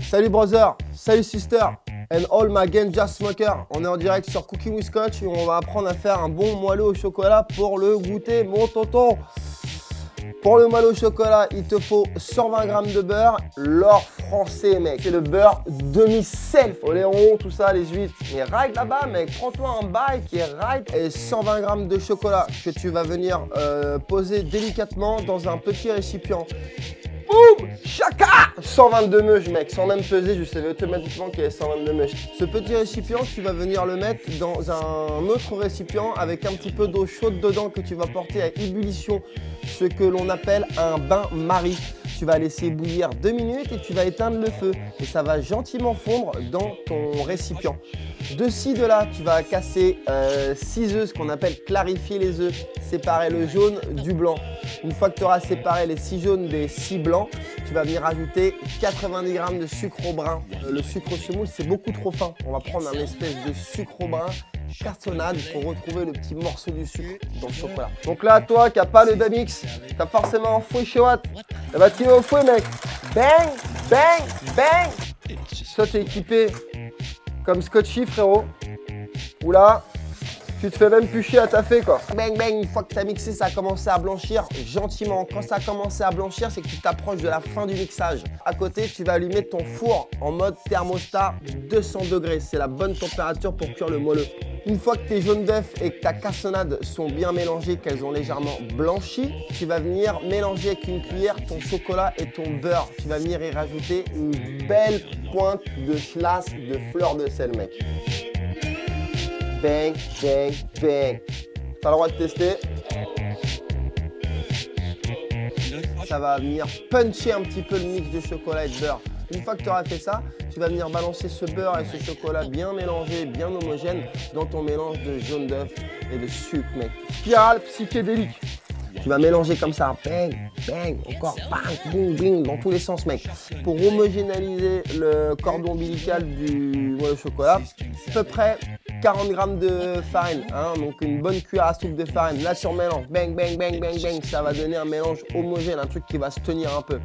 Salut brother, salut sister, and all my ganja smokers. On est en direct sur Cooking with Coach et on va apprendre à faire un bon moelleux au chocolat pour le goûter, mon tonton. Pour le moelleux au chocolat, il te faut 120 g de beurre, l'or français, mec. C'est le beurre demi-self. Oléron, tout ça, les huîtres. Mais right là-bas, mec, prends-toi un bail qui est right. Et 120 g de chocolat que tu vas venir poser délicatement dans un petit récipient. Boum! Chaka! 122 meuches, mec. Sans même peser, je savais automatiquement qu'il y avait 122 meuches. Ce petit récipient, tu vas venir le mettre dans un autre récipient avec un petit peu d'eau chaude dedans que tu vas porter à ébullition, ce que l'on appelle un bain-marie. Tu vas laisser bouillir 2 minutes et tu vas éteindre le feu. Et ça va gentiment fondre dans ton récipient. De ci, de là, tu vas casser 6 œufs, ce qu'on appelle clarifier les œufs, séparer le jaune du blanc. Une fois que tu auras séparé les 6 jaunes des 6 blancs, tu vas venir ajouter 90 g de sucre au brun. Le sucre semoule, c'est beaucoup trop fin. On va prendre un espèce de sucre au brun cassonade pour retrouver le petit morceau du sucre dans le chocolat. Donc là, toi qui n'as pas le Damix, tu as forcément un fouet chez Watt. Eh bah, tu vas au fouet, mec. Bang, bang, bang. Ça, t'es équipé comme Scotchy, frérot. Oula. Tu te fais même plus chier à taffer, quoi. Bang, bang, une fois que tu as mixé, ça a commencé à blanchir gentiment. Quand ça a commencé à blanchir, c'est que tu t'approches de la fin du mixage. À côté, tu vas allumer ton four en mode thermostat 200 degrés. C'est la bonne température pour cuire le moelleux. Une fois que tes jaunes d'œufs et que ta cassonade sont bien mélangées, qu'elles ont légèrement blanchi, tu vas venir mélanger avec une cuillère ton chocolat et ton beurre. Tu vas venir y rajouter une belle pointe de schlass de fleur de sel, mec. Bang, bang, bang. T'as le droit de tester. Ça va venir puncher un petit peu le mix de chocolat et de beurre. Une fois que tu auras fait ça, tu vas venir balancer ce beurre et ce chocolat bien mélangé, bien homogène dans ton mélange de jaune d'œuf et de sucre, mec. Spirale psychédélique. Tu vas mélanger comme ça, bang, bang, encore, bang, bing, bing, dans tous les sens, mec. Pour homogénéiser le cordon ombilical du moelleux au chocolat, à peu près 40 g de farine, hein, donc une bonne cuillère à soupe de farine. Là, tu remélanges, bang, bang, bang, bang, bang, ça va donner un mélange homogène, un truc qui va se tenir un peu.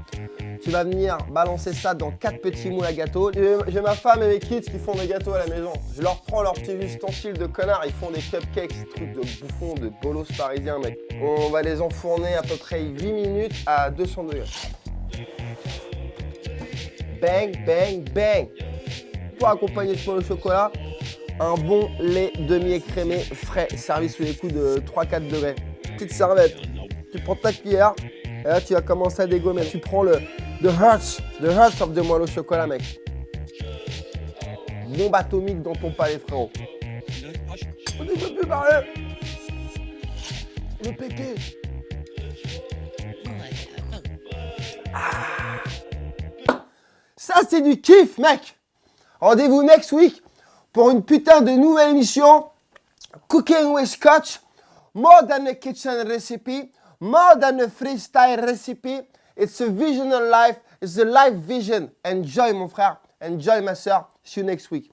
Tu vas venir balancer ça dans 4 petits moules à gâteau. J'ai ma femme et mes kids qui font des gâteaux à la maison. Je leur prends leurs petits ustensiles de connards, ils font des cupcakes, ces trucs de bouffons, de bolos parisiens, mec. On va les enfourner à peu près 8 minutes à 200 degrés. Bang, bang, bang. Pour accompagner ce moelleux au chocolat, un bon lait demi-écrémé frais, servi sous les coups de 3-4 degrés. Petite serviette, tu prends ta cuillère et là tu vas commencer à dégommer. Tu prends the hearts of the moelleux au chocolat, mec. Bombe atomique dans ton palais, frérot. On ne peut plus parler. Le péqué. Ça c'est du kiff, mec. Rendez-vous next week pour une putain de nouvelle émission Cooking with Coach. More than a kitchen recipe, more than a freestyle recipe. It's a visional life, it's a life vision. Enjoy mon frère, enjoy ma soeur. See you next week.